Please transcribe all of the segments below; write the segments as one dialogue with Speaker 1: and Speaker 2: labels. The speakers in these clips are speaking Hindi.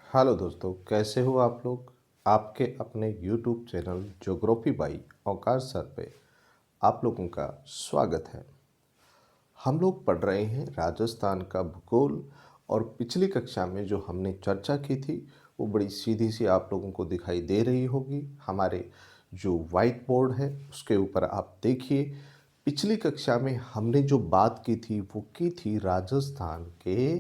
Speaker 1: हेलो दोस्तों, कैसे हो आप लोग। आपके अपने YouTube channel geography by Aukash sir पे आप लोगों का स्वागत है। हम लोग पढ़ रहे हैं राजस्थान का भूगोल और पिछली कक्षा में जो हमने चर्चा की थी वो बड़ी सीधी सी आप लोगों को दिखाई दे रही होगी। हमारे जो वाइट बोर्ड है उसके ऊपर आप देखिए, पिछली कक्षा में हमने जो बात की थी वो की थी राजस्थान के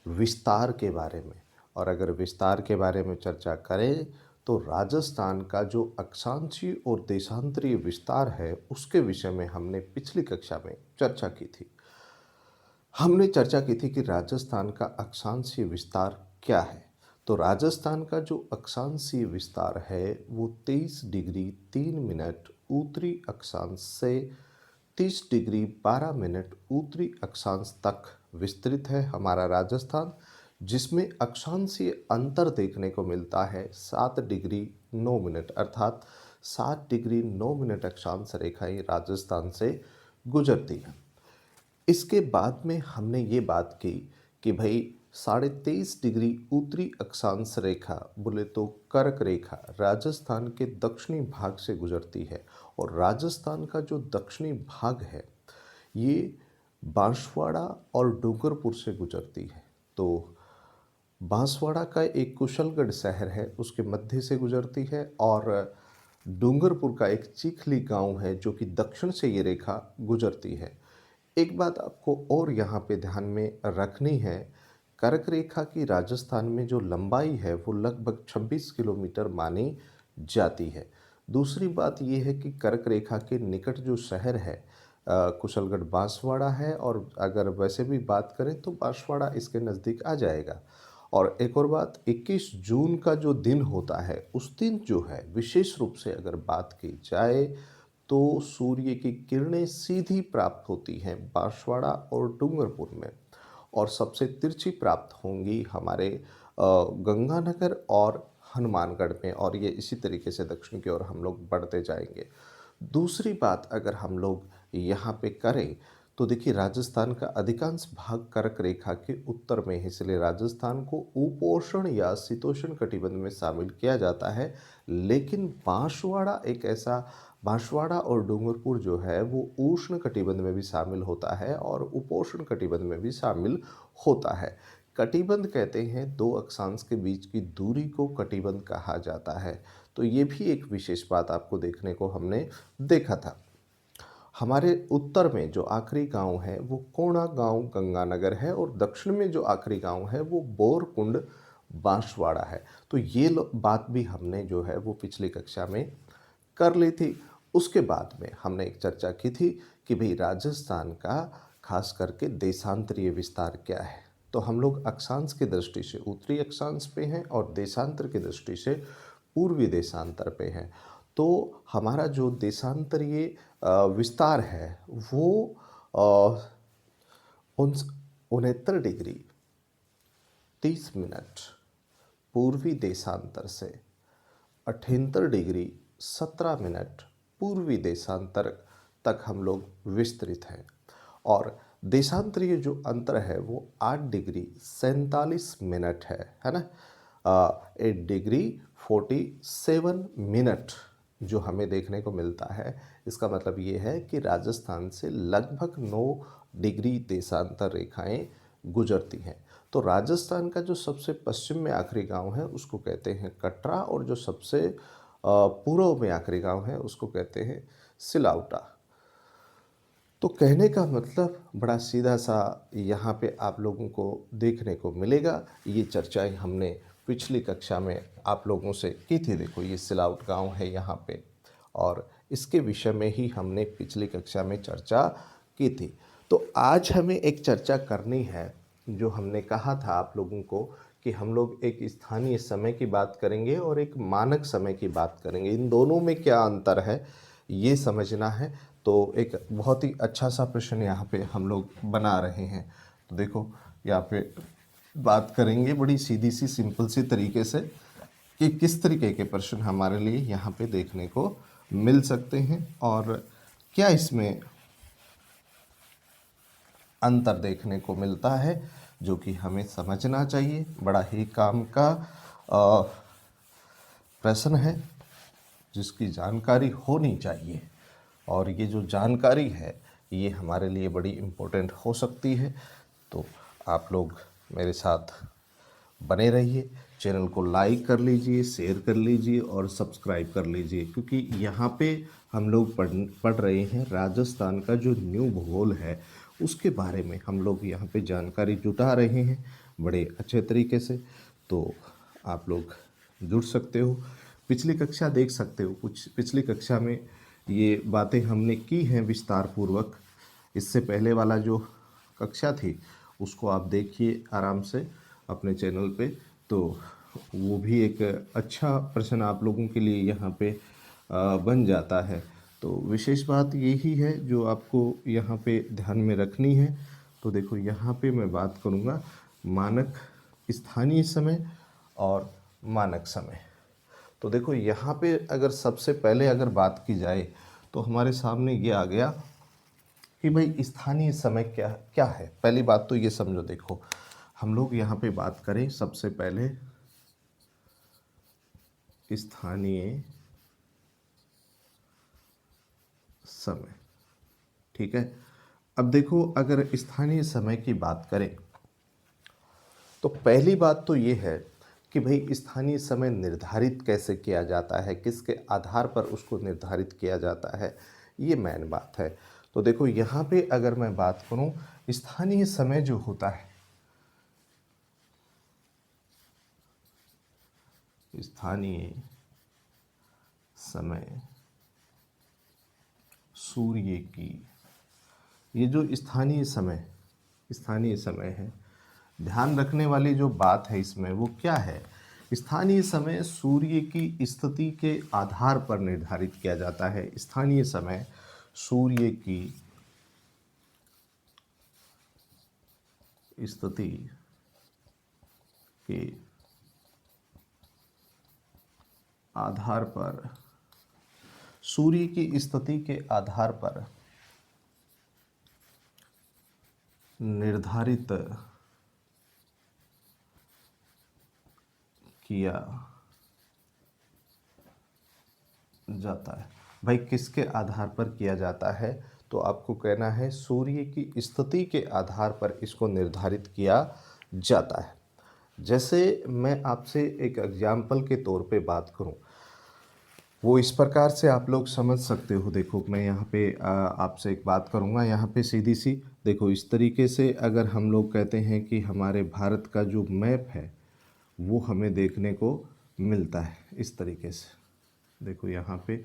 Speaker 1: विस्तार के बारे में। और अगर विस्तार के बारे में चर्चा करें तो राजस्थान का जो अक्षांशीय और देशांतरीय विस्तार है उसके विषय में हमने पिछली कक्षा में चर्चा की थी। हमने चर्चा की थी कि राजस्थान का अक्षांशीय विस्तार क्या है। तो राजस्थान का जो अक्षांशीय विस्तार है वो 23 डिग्री 3 मिनट उत्तरी अक्षांश से 30 डिग्री 12 मिनट उत्तरी अक्षांश तक विस्तृत है हमारा राजस्थान, जिसमें अक्षांशीय अंतर देखने को मिलता है 7 डिग्री 9 मिनट, अर्थात 7 डिग्री 9 मिनट अक्षांश रेखाएं राजस्थान से गुजरती हैं। इसके बाद में हमने ये बात की कि भाई 23.5 डिग्री उत्तरी अक्षांश रेखा बोले तो कर्क रेखा राजस्थान के दक्षिणी भाग से गुजरती है। और राजस्थान का जो दक्षिणी भाग है ये बांसवाड़ा और डूंगरपुर से गुजरती है। तो बांसवाड़ा का एक कुशलगढ़ शहर है उसके मध्य से गुजरती है, और डूंगरपुर का एक चीखली गांव है जो कि दक्षिण से ये रेखा गुजरती है। एक बात आपको और यहाँ पे ध्यान में रखनी है, कर्क रेखा की राजस्थान में जो लंबाई है वो लगभग 26 किलोमीटर मानी जाती है। दूसरी बात ये है कि कर्क रेखा के निकट जो शहर है कुशलगढ़ बांसवाड़ा है, और अगर वैसे भी बात करें तो बांसवाड़ा इसके नज़दीक आ जाएगा। और एक और बात, 21 जून का जो दिन होता है उस दिन जो है विशेष रूप से अगर बात की जाए तो सूर्य की किरणें सीधी प्राप्त होती हैं बांसवाड़ा और डूंगरपुर में, और सबसे तिरछी प्राप्त होंगी हमारे गंगानगर और हनुमानगढ़ में, और ये इसी तरीके से दक्षिण की ओर हम लोग बढ़ते जाएंगे। दूसरी बात अगर हम लोग यहाँ पे करें तो देखिए राजस्थान का अधिकांश भाग कर्क रेखा के उत्तर में है, इसलिए राजस्थान को उपोष्ण या शीतोष्ण कटिबंध में शामिल किया जाता है। लेकिन बांसवाड़ा और डूंगरपुर जो है वो उष्ण कटिबंध में भी शामिल होता है और उपोष्ण कटिबंध में भी शामिल होता है। कटिबंध कहते हैं दो अक्षांश के बीच की दूरी को कटिबंध कहा जाता है। तो ये भी एक विशेष बात आपको देखने को हमने देखा था। हमारे उत्तर में जो आखिरी गांव है वो कोणा गांव गंगानगर है, और दक्षिण में जो आखिरी गांव है वो बोरकुंड बांसवाड़ा है। तो ये बात भी हमने जो है वो पिछली कक्षा में कर ली थी। उसके बाद में हमने एक चर्चा की थी कि भाई राजस्थान का खास करके देशांतरीय विस्तार क्या है। तो हम लोग अक्षांश की दृष्टि से उत्तरी अक्षांश पे हैं और देशांतर की दृष्टि से पूर्वी देशांतर पे हैं। तो हमारा जो देशांतरीय विस्तार है वो अ, 69 डिग्री 30 मिनट पूर्वी देशांतर से 78 डिग्री 17 मिनट पूर्वी देशांतर तक हम लोग विस्तृत हैं। और देशांतरीय जो अंतर है वो 8 डिग्री 47 मिनट है ना। 8 डिग्री 47 मिनट जो हमें देखने को मिलता है, इसका मतलब ये है कि राजस्थान से लगभग 9 डिग्री देशांतर रेखाएं गुजरती हैं। तो राजस्थान का जो सबसे पश्चिम में आखिरी गांव है उसको कहते हैं कटरा, और जो सबसे पूर्व में आखिरी गांव है उसको कहते हैं सिलावटा। तो कहने का मतलब बड़ा सीधा सा यहाँ पे आप लोगों को देखने को मिलेगा। ये चर्चाएं हमने पिछली कक्षा में आप लोगों से की थी। देखो ये सिलावट गांव है यहाँ पे, और इसके विषय में ही हमने पिछली कक्षा में चर्चा की थी। तो आज हमें एक चर्चा करनी है, जो हमने कहा था आप लोगों को कि हम लोग एक स्थानीय समय की बात करेंगे और एक मानक समय की बात करेंगे। इन दोनों में क्या अंतर है ये समझना है। तो एक बहुत ही अच्छा सा प्रश्न यहाँ पे हम लोग बना रहे हैं। तो देखो यहाँ पे बात करेंगे बड़ी सीधी सी सिंपल सी तरीके से कि किस तरीके के प्रश्न हमारे लिए यहाँ पे देखने को मिल सकते हैं और क्या इसमें अंतर देखने को मिलता है जो कि हमें समझना चाहिए। बड़ा ही काम का अ, प्रश्न है जिसकी जानकारी होनी चाहिए, और ये जो जानकारी है ये हमारे लिए बड़ी इम्पोर्टेंट हो सकती है। तो आप लोग मेरे साथ बने रहिए, चैनल को लाइक कर लीजिए, शेयर कर लीजिए और सब्सक्राइब कर लीजिए, क्योंकि यहाँ पे हम लोग पढ़ रहे हैं राजस्थान का जो न्यू भूगोल है उसके बारे में। हम लोग यहाँ पे जानकारी जुटा रहे हैं बड़े अच्छे तरीके से। तो आप लोग जुड़ सकते हो, पिछली कक्षा देख सकते हो, कुछ पिछली कक्षा में ये बातें हमने की हैं विस्तार पूर्वक। इससे पहले वाला जो कक्षा थी उसको आप देखिए आराम से अपने चैनल पे, तो वो भी एक अच्छा प्रश्न आप लोगों के लिए यहाँ पे बन जाता है। तो विशेष बात यही है जो आपको यहाँ पे ध्यान में रखनी है। तो देखो यहाँ पे मैं बात करूँगा मानक स्थानीय समय और मानक समय। तो देखो यहाँ पे अगर सबसे पहले अगर बात की जाए तो हमारे सामने ये आ गया कि भाई स्थानीय समय क्या क्या है। पहली बात तो ये समझो, देखो हम लोग यहाँ पे बात करें सबसे पहले स्थानीय समय, ठीक है। अब देखो अगर स्थानीय समय की बात करें तो पहली बात तो ये है कि भाई स्थानीय समय निर्धारित कैसे किया जाता है, किसके आधार पर उसको निर्धारित किया जाता है, ये मेन बात है। तो देखो यहाँ पे अगर मैं बात करूँ स्थानीय समय जो होता है, स्थानीय समय सूर्य की, ये जो स्थानीय समय है, ध्यान रखने वाली जो बात है इसमें वो क्या है, स्थानीय समय सूर्य की स्थिति के आधार पर निर्धारित किया जाता है। स्थानीय समय सूर्य की स्थिति के आधार पर, सूर्य की स्थिति के आधार पर निर्धारित किया जाता है। भाई किसके आधार पर किया जाता है, तो आपको कहना है सूर्य की स्थिति के आधार पर इसको निर्धारित किया जाता है। जैसे मैं आपसे एक एग्जाम्पल के तौर पे बात करूं, वो इस प्रकार से आप लोग समझ सकते हो। देखो मैं यहाँ पे आपसे एक बात करूँगा यहाँ पे सीधी सी। देखो इस तरीके से अगर हम लोग कहते हैं कि हमारे भारत का जो मैप है वो हमें देखने को मिलता है इस तरीके से। देखो यहाँ पे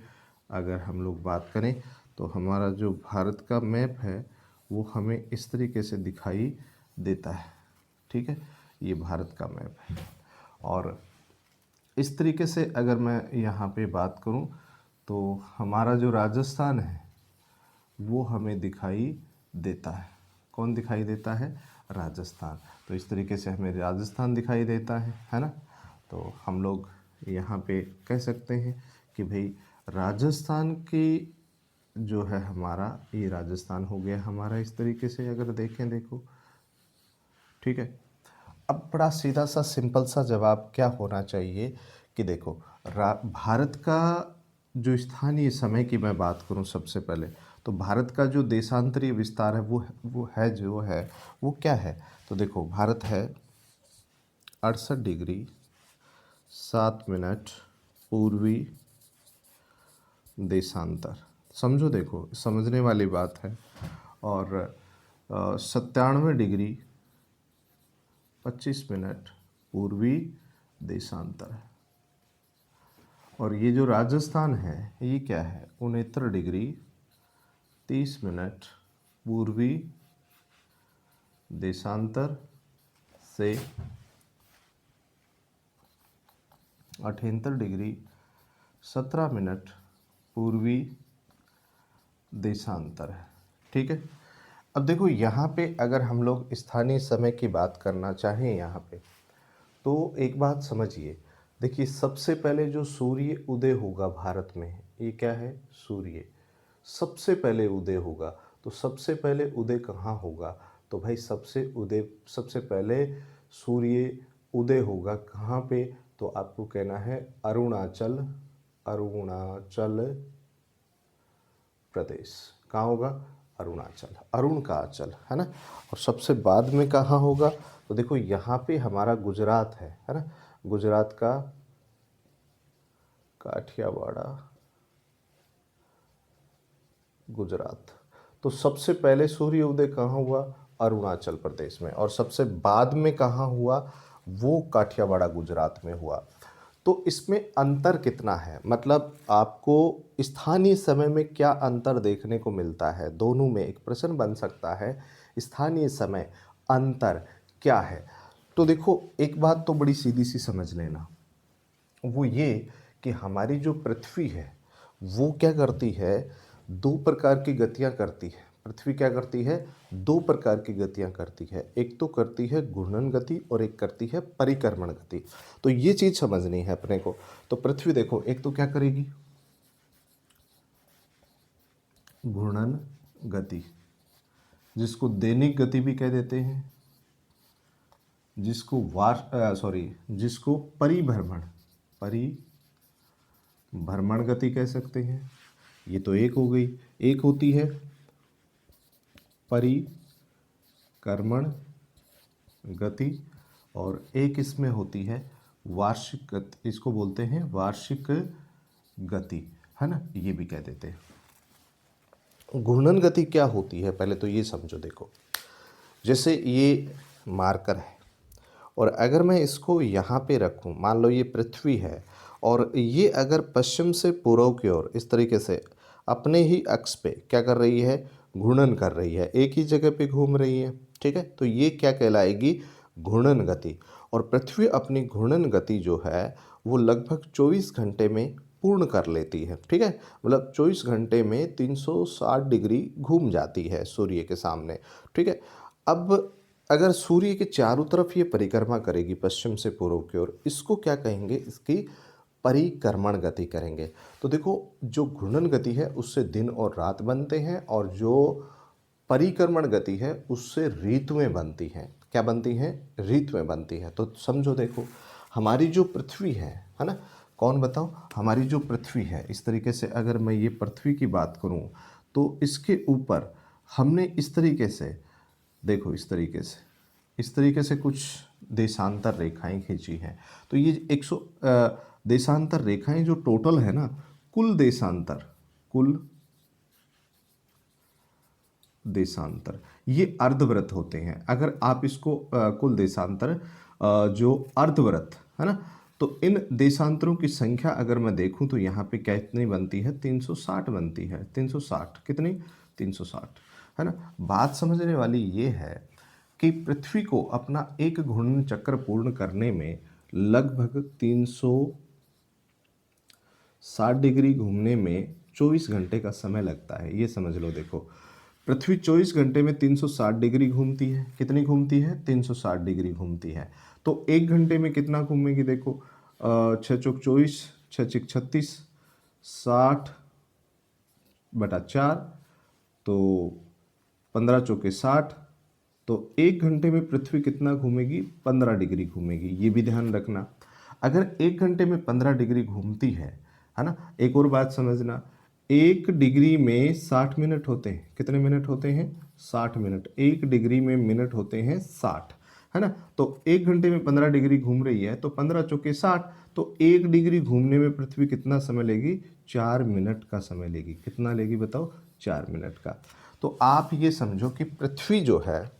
Speaker 1: अगर हम लोग बात करें तो हमारा जो भारत का मैप है वो हमें इस तरीके से दिखाई देता है, ठीक है। ये भारत का मैप है, और इस तरीके से अगर मैं यहाँ पे बात करूँ तो हमारा जो राजस्थान है वो हमें दिखाई देता है। कौन दिखाई देता है, राजस्थान। तो इस तरीके से हमें राजस्थान दिखाई देता है ना। तो हम लोग यहाँ पे कह सकते हैं कि भाई राजस्थान की जो है हमारा, ये राजस्थान हो गया हमारा इस तरीके से अगर देखें, देखो ठीक है। अब बड़ा सीधा सा सिंपल सा जवाब क्या होना चाहिए कि देखो भारत का जो स्थानीय समय की मैं बात करूं सबसे पहले, तो भारत का जो देशांतरीय विस्तार है वो है जो है वो क्या है। तो देखो भारत है 68 डिग्री 7 मिनट पूर्वी देशांतर। समझो, देखो समझने वाली बात है। और 97 डिग्री 25 मिनट पूर्वी देशांतर है। और ये जो राजस्थान है ये क्या है, 69 डिग्री 30 मिनट पूर्वी देशांतर से 78 डिग्री 17 मिनट पूर्वी देशांतर है, ठीक है। अब देखो यहाँ पे अगर हम लोग स्थानीय समय की बात करना चाहें यहाँ पे, तो एक बात समझिए। देखिए सबसे पहले जो सूर्य उदय होगा भारत में, ये क्या है, सूर्य सबसे पहले उदय होगा। तो सबसे पहले उदय कहाँ होगा, तो भाई सबसे पहले सूर्य उदय होगा कहाँ पे, तो आपको कहना है अरुणाचल प्रदेश। कहाँ होगा? अरुणाचल, अरुण का आंचल, है ना। और सबसे बाद में कहाँ होगा, तो देखो यहाँ पे हमारा गुजरात है ना, गुजरात का काठियावाड़ा, गुजरात। तो सबसे पहले सूर्य उदय कहाँ हुआ? अरुणाचल प्रदेश में। और सबसे बाद में कहाँ हुआ? वो काठियावाड़ा, गुजरात में हुआ। तो इसमें अंतर कितना है, मतलब आपको स्थानीय समय में क्या अंतर देखने को मिलता है? दोनों में एक प्रश्न बन सकता है, स्थानीय समय अंतर क्या है। तो देखो एक बात तो बड़ी सीधी सी समझ लेना, वो ये कि हमारी जो पृथ्वी है वो क्या करती है, दो प्रकार की गतियां करती है। पृथ्वी क्या करती है? दो प्रकार की गतियां करती है। एक तो करती है घूर्णन गति और एक करती है परिक्रमण गति। तो ये चीज समझनी है अपने को। तो पृथ्वी देखो एक तो क्या करेगी, घूर्णन गति, जिसको दैनिक गति भी कह देते हैं, जिसको जिसको परिभ्रमण गति कह सकते हैं। ये तो एक हो गई। एक होती है परिक्रमण गति और एक इसमें होती है वार्षिक गति, इसको बोलते हैं वार्षिक गति, है ना, ये भी कह देते हैं। घूर्णन गति क्या होती है पहले तो ये समझो। देखो जैसे ये मार्कर है और अगर मैं इसको यहाँ पे रखूँ, मान लो ये पृथ्वी है और ये अगर पश्चिम से पूर्व की ओर इस तरीके से अपने ही अक्ष पे क्या कर रही है, घूर्णन कर रही है, एक ही जगह पे घूम रही है, ठीक है, तो ये क्या कहलाएगी, घूर्णन गति। और पृथ्वी अपनी घूर्णन गति जो है वो लगभग 24 घंटे में पूर्ण कर लेती है, ठीक है, मतलब 24 घंटे में 360 डिग्री घूम जाती है सूर्य के सामने, ठीक है। अब अगर सूर्य के चारों तरफ ये परिक्रमा करेगी पश्चिम से पूर्व की ओर, इसको क्या कहेंगे, इसकी परिक्रमण गति करेंगे। तो देखो जो घूर्णन गति है उससे दिन और रात बनते हैं और जो परिक्रमण गति है उससे ऋतुएं बनती हैं। क्या बनती हैं? ऋतुएं बनती हैं। तो समझो देखो हमारी जो पृथ्वी है ना, कौन बताओ, हमारी जो पृथ्वी है, इस तरीके से अगर मैं ये पृथ्वी की बात करूं तो इसके ऊपर हमने इस तरीके से, देखो इस तरीके से कुछ देशांतर रेखाएं खींची हैं। तो ये 100 देशांतर रेखाएं जो टोटल है ना, कुल देशांतर ये अर्धवृत्त होते हैं। अगर आप इसको कुल देशांतर जो अर्धवृत्त है ना, तो इन देशांतरों की संख्या अगर मैं देखूं तो यहाँ पे कितनी बनती है, 360 बनती है। 360 कितनी, 360, है ना। बात समझने वाली ये है कि पृथ्वी को अपना एक घूर्णन चक्र पूर्ण करने में लगभग 360 डिग्री घूमने में 24 घंटे का समय लगता है, ये समझ लो। देखो पृथ्वी 24 घंटे में 360 डिग्री घूमती है। कितनी घूमती है? 360 डिग्री घूमती है। तो एक घंटे में कितना घूमेगी, देखो 6 चौक 24, 6 छिक 36, 60/4, तो 15 चौके 60, तो एक घंटे में पृथ्वी कितना घूमेगी, 15 डिग्री घूमेगी। ये भी ध्यान रखना, अगर एक घंटे में 15 डिग्री घूमती है ना। एक और बात समझना, एक डिग्री में 60 मिनट होते हैं। कितने मिनट होते हैं? 60 मिनट। एक डिग्री में मिनट होते हैं 60, है ना। तो एक घंटे में 15 डिग्री घूम रही है तो 15 चौके 60, तो एक डिग्री घूमने में पृथ्वी कितना समय लेगी? 4 मिनट का समय लेगी। कितना लेगी बताओ? 4 मिनट का। तो आप ये समझो कि पृथ्वी जो है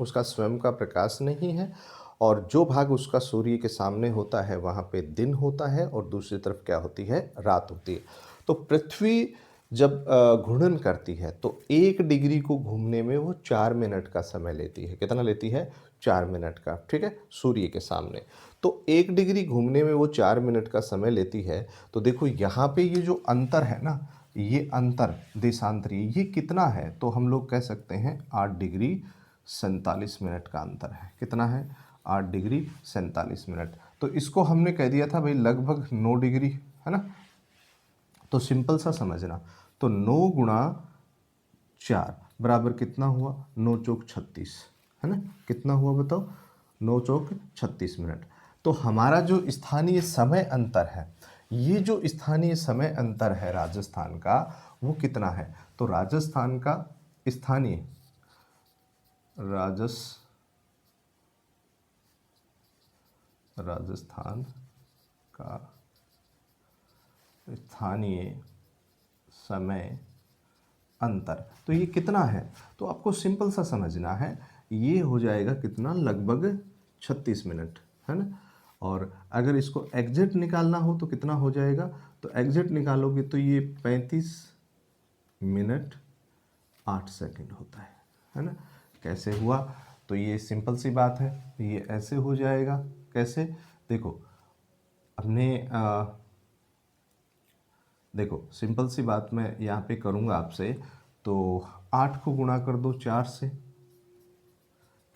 Speaker 1: उसका स्वयं का प्रकाश नहीं है और जो भाग उसका सूर्य के सामने होता है वहाँ पे दिन होता है और दूसरी तरफ क्या होती है? रात होती है। तो पृथ्वी जब घूर्णन करती है तो एक डिग्री को घूमने में वो 4 मिनट का समय लेती है। कितना लेती है? 4 मिनट का, ठीक है, सूर्य के सामने। तो एक डिग्री घूमने में वो 4 मिनट का समय लेती है। तो देखो यहाँ पे ये जो अंतर है ना, ये अंतर देशांतरीय, ये कितना है? तो हम लोग कह सकते हैं 8 डिग्री 47 मिनट का अंतर है। कितना है? 8 डिग्री 47 मिनट। तो इसको हमने कह दिया था भाई लगभग 9 डिग्री, है ना। तो सिंपल सा समझना, तो 9 गुणा 4, बराबर कितना हुआ, 9 चौक 36, है ना, कितना हुआ बताओ, 9 चौक 36 मिनट। तो हमारा जो स्थानीय समय अंतर है, ये जो स्थानीय समय अंतर है राजस्थान का, वो कितना है, तो राजस्थान का स्थानीय राजस्थान का स्थानीय समय अंतर, तो ये कितना है, तो आपको सिंपल सा समझना है, ये हो जाएगा कितना, लगभग 36 मिनट, है ना। और अगर इसको एग्जैक्ट निकालना हो तो कितना हो जाएगा, तो एग्जैक्ट निकालोगे तो ये 35 मिनट 8 सेकंड होता है ना। कैसे हुआ, तो ये सिंपल सी बात है, ये ऐसे हो जाएगा, कैसे, देखो हमने देखो सिंपल सी बात मैं यहाँ पे करूँगा आपसे, तो 8 को गुणा कर दो 4 से,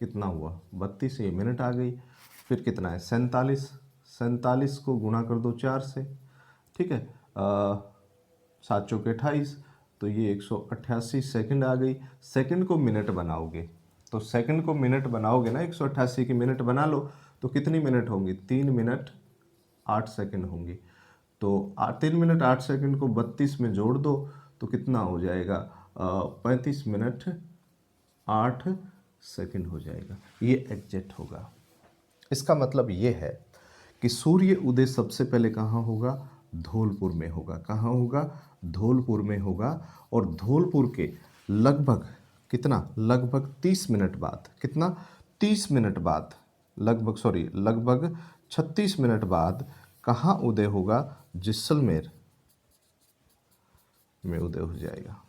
Speaker 1: कितना हुआ 32, ये मिनट आ गई। फिर कितना है 47, 47 को गुणा कर दो 4 से, ठीक है, 7 चौके 28, तो ये 188 सेकंड आ गई। सेकंड को मिनट बनाओगे, तो सेकंड को मिनट बनाओगे ना, 188 की मिनट बना लो, तो कितनी मिनट होंगी, 3 मिनट 8 सेकंड होंगी। तो 3 मिनट 8 सेकंड को 32 में जोड़ दो, तो कितना हो जाएगा, 35 मिनट 8 सेकंड हो जाएगा, ये एग्जैक्ट होगा। इसका मतलब ये है कि सूर्य उदय सबसे पहले कहाँ होगा, धौलपुर में होगा। कहाँ होगा, धौलपुर में होगा। और धौलपुर के लगभग कितना, लगभग 30 मिनट बाद, कितना, 30 मिनट बाद, लगभग 36 मिनट बाद कहाँ उदय होगा, जैसलमेर में उदय हो जाएगा,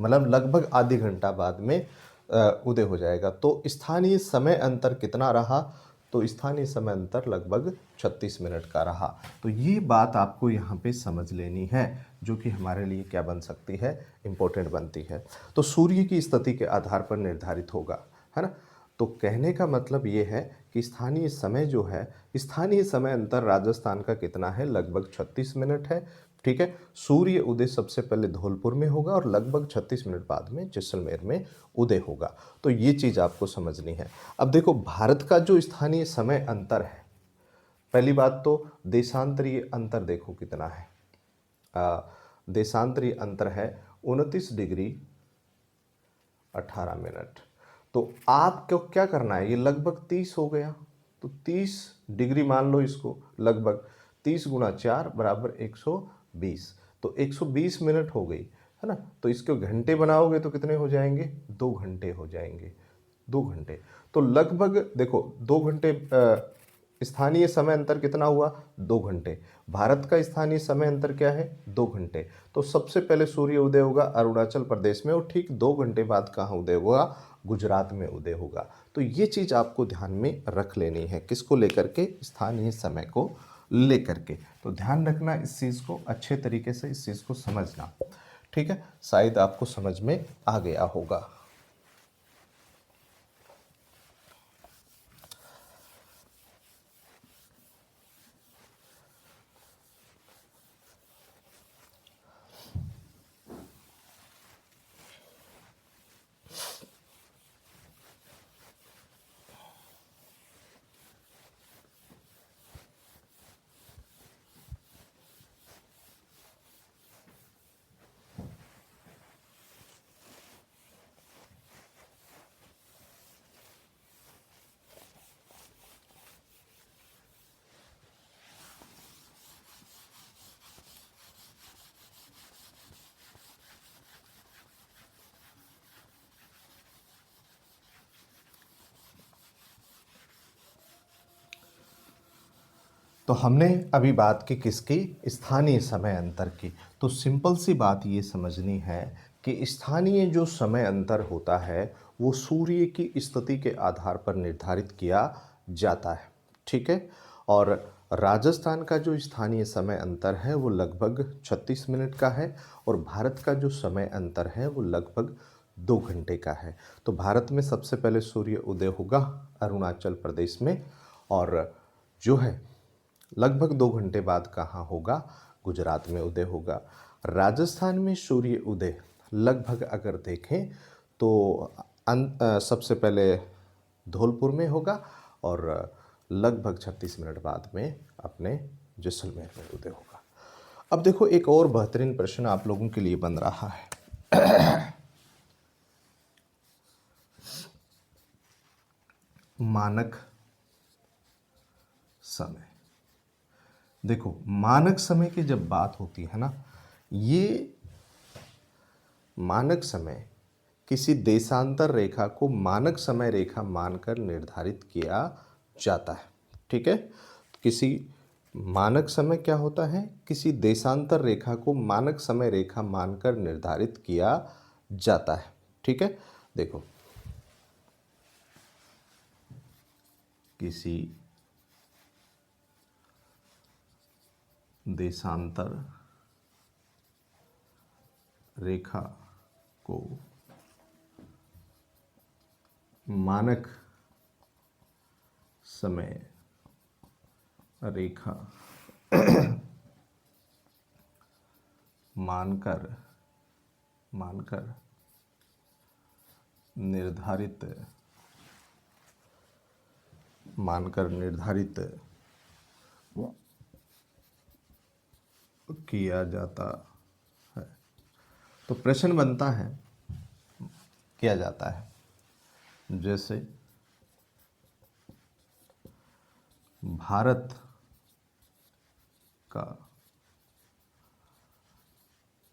Speaker 1: मतलब लगभग आधे घंटा बाद में उदय हो जाएगा। तो स्थानीय समय अंतर कितना रहा, तो स्थानीय समय अंतर लगभग 36 मिनट का रहा। तो ये बात आपको यहाँ पे समझ लेनी है, जो कि हमारे लिए क्या बन सकती है, इम्पोर्टेंट बनती है। तो सूर्य की स्थिति के आधार पर निर्धारित होगा, है ना। तो कहने का मतलब ये है कि स्थानीय समय जो है, स्थानीय समय अंतर राजस्थान का कितना है, लगभग 36 मिनट है, ठीक है। सूर्य उदय सबसे पहले धौलपुर में होगा और लगभग 36 मिनट बाद में जैसलमेर में उदय होगा। तो ये चीज़ आपको समझनी है। अब देखो भारत का जो स्थानीय समय अंतर है, पहली बात तो देशांतरीय अंतर देखो कितना है, देशांतरीय अंतर है 29 डिग्री 18 मिनट। तो आपको क्या करना है, ये लगभग 30 हो गया, तो 30 डिग्री मान लो इसको, लगभग 30 गुणा 4 बराबर 120, तो 120 मिनट हो गई, है ना। तो इसको घंटे बनाओगे तो कितने हो जाएंगे, 2 घंटे हो जाएंगे, 2 घंटे। तो लगभग देखो 2 घंटे, स्थानीय समय अंतर कितना हुआ, 2 घंटे। भारत का स्थानीय समय अंतर क्या है, 2 घंटे। तो सबसे पहले सूर्य उदय होगा अरुणाचल प्रदेश में, और ठीक 2 घंटे बाद कहाँ उदय होगा, गुजरात में उदय होगा। तो ये चीज़ आपको ध्यान में रख लेनी है, किसको लेकर के, स्थानीय समय को लेकर के। तो ध्यान रखना इस चीज़ को, अच्छे तरीके से इस चीज़ को समझना, ठीक है। शायद आपको समझ में आ गया होगा। तो हमने अभी बात की किसकी, स्थानीय समय अंतर की। तो सिंपल सी बात ये समझनी है कि स्थानीय जो समय अंतर होता है वो सूर्य की स्थिति के आधार पर निर्धारित किया जाता है, ठीक है। और राजस्थान का जो स्थानीय समय अंतर है वो लगभग 36 मिनट का है, और भारत का जो समय अंतर है वो लगभग 2 घंटे का है। तो भारत में सबसे पहले सूर्य उदय होगा अरुणाचल प्रदेश में, और जो है लगभग 2 घंटे बाद कहाँ होगा, गुजरात में उदय होगा। राजस्थान में सूर्य उदय लगभग अगर देखें तो सबसे पहले धौलपुर में होगा और लगभग 36 मिनट बाद में अपने जैसलमेर में उदय होगा। अब देखो एक और बेहतरीन प्रश्न आप लोगों के लिए बन रहा है। मानक समय। देखो मानक समय की जब बात होती है ना, ये मानक समय किसी देशांतर रेखा को मानक समय रेखा मानकर निर्धारित किया जाता है। ठीक है, किसी मानक समय क्या होता है, किसी देशांतर रेखा को मानक समय रेखा मानकर निर्धारित किया जाता है। ठीक है, देखो किसी देशांतर रेखा को मानक समय रेखा मानकर निर्धारित किया जाता है। तो प्रश्न बनता है, किया जाता है, जैसे भारत का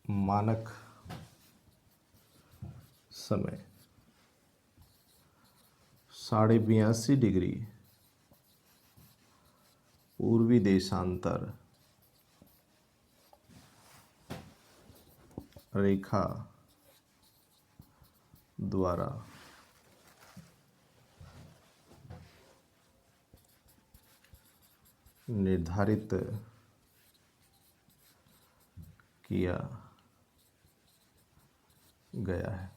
Speaker 1: मानक समय 82.5 डिग्री पूर्वी देशांतर रेखा द्वारा निर्धारित किया गया है।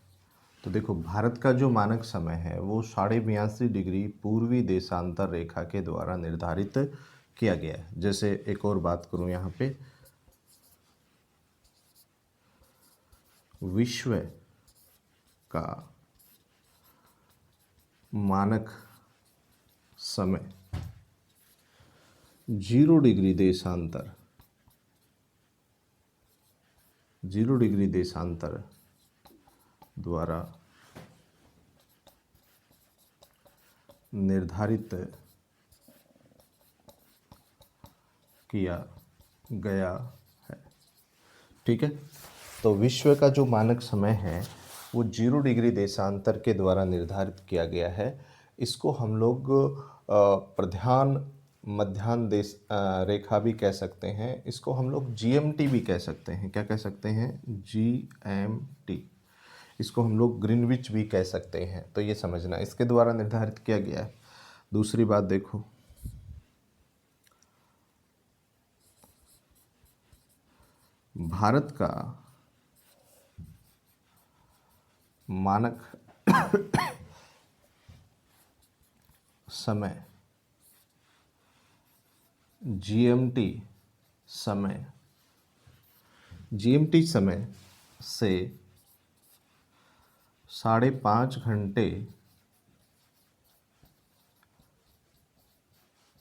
Speaker 1: तो देखो भारत का जो मानक समय है वो 82.5 डिग्री पूर्वी देशांतर रेखा के द्वारा निर्धारित किया गया है। जैसे एक और बात करूं यहाँ पे, विश्व का मानक समय 0 डिग्री देशांतर द्वारा निर्धारित किया गया है। ठीक है, तो विश्व का जो मानक समय है वो 0 डिग्री देशांतर के द्वारा निर्धारित किया गया है। इसको हम लोग प्रधान मध्याह्न देश रेखा भी कह सकते हैं, इसको हम लोग जीएमटी भी कह सकते हैं। क्या कह सकते हैं? जीएमटी। इसको हम लोग ग्रीनविच भी कह सकते हैं। तो ये समझना, इसके द्वारा निर्धारित किया गया है। दूसरी बात देखो, भारत का मानक समय जीएमटी समय से 5.5 घंटे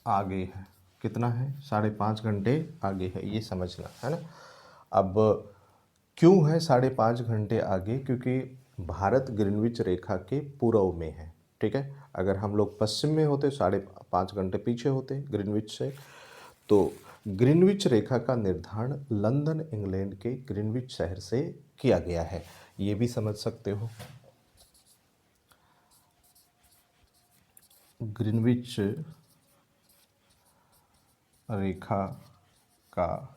Speaker 1: आगे है। कितना है? 5.5 घंटे आगे है, ये समझना है ना। अब क्यों है 5.5 घंटे आगे? क्योंकि भारत ग्रीनविच रेखा के पूर्व में है। ठीक है, अगर हम लोग पश्चिम में होते 5.5 घंटे पीछे होते ग्रीनविच से। तो ग्रीनविच रेखा का निर्धारण लंदन इंग्लैंड के ग्रीनविच शहर से किया गया है, ये भी समझ सकते हो। ग्रीनविच रेखा का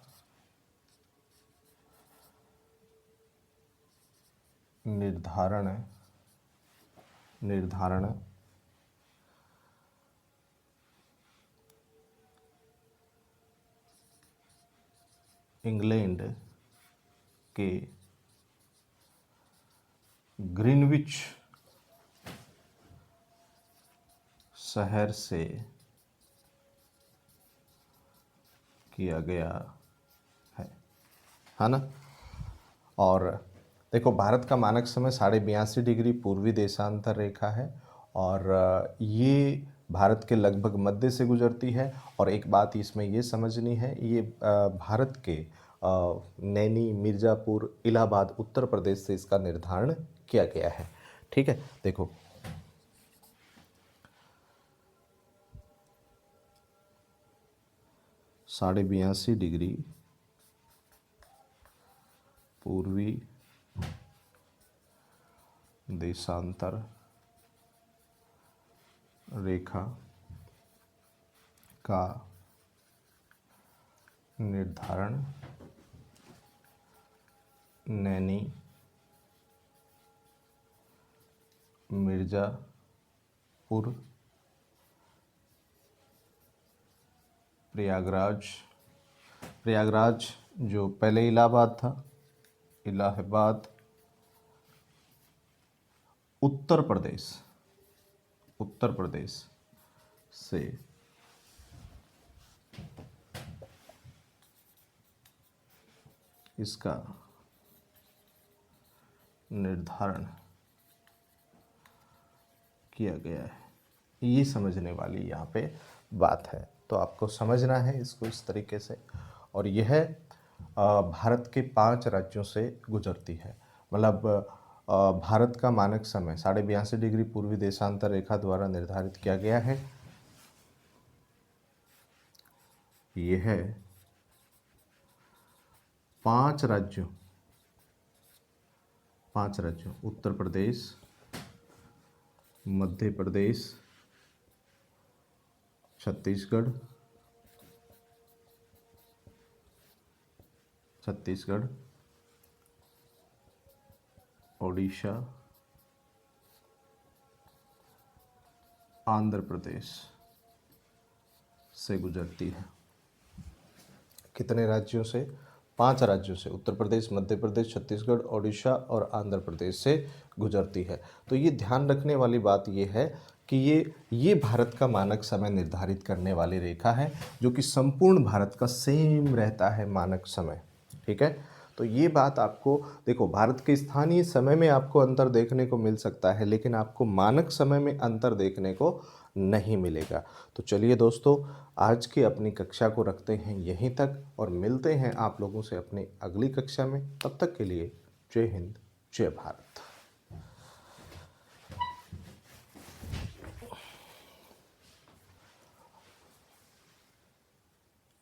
Speaker 1: निर्धारण इंग्लैंड के ग्रीनविच शहर से किया गया है ना। और देखो, भारत का मानक समय 82.5 डिग्री पूर्वी देशांतर रेखा है और ये भारत के लगभग मध्य से गुजरती है। और एक बात इसमें ये समझनी है, ये भारत के नैनी, मिर्ज़ापुर, इलाहाबाद, उत्तर प्रदेश से इसका निर्धारण किया गया है। ठीक है, देखो 82.5 डिग्री पूर्वी देशांतर रेखा का निर्धारण नैनी, मिर्ज़ापुर, प्रयागराज जो पहले इलाहाबाद था, इलाहाबाद, उत्तर प्रदेश से इसका निर्धारण किया गया है। ये समझने वाली यहाँ पे बात है, तो आपको समझना है इसको इस तरीके से। और यह भारत के 5 राज्यों से गुजरती है। मतलब भारत का मानक समय 82.5 डिग्री पूर्वी देशांतर रेखा द्वारा निर्धारित किया गया है। यह है 5 राज्यों उत्तर प्रदेश, मध्य प्रदेश, छत्तीसगढ़, ओडिशा, आंध्र प्रदेश से गुजरती है। कितने राज्यों से? 5 राज्यों से, उत्तर प्रदेश, मध्य प्रदेश, छत्तीसगढ़, ओडिशा और आंध्र प्रदेश से गुजरती है। तो ये ध्यान रखने वाली बात ये है कि ये भारत का मानक समय निर्धारित करने वाली रेखा है, जो कि संपूर्ण भारत का सेम रहता है मानक समय। ठीक है, तो ये बात आपको देखो, भारत के स्थानीय समय में आपको अंतर देखने को मिल सकता है, लेकिन आपको मानक समय में अंतर देखने को नहीं मिलेगा। तो चलिए दोस्तों, आज की अपनी कक्षा को रखते हैं यहीं तक और मिलते हैं आप लोगों से अपनी अगली कक्षा में। तब तक के लिए जय हिंद, जय भारत।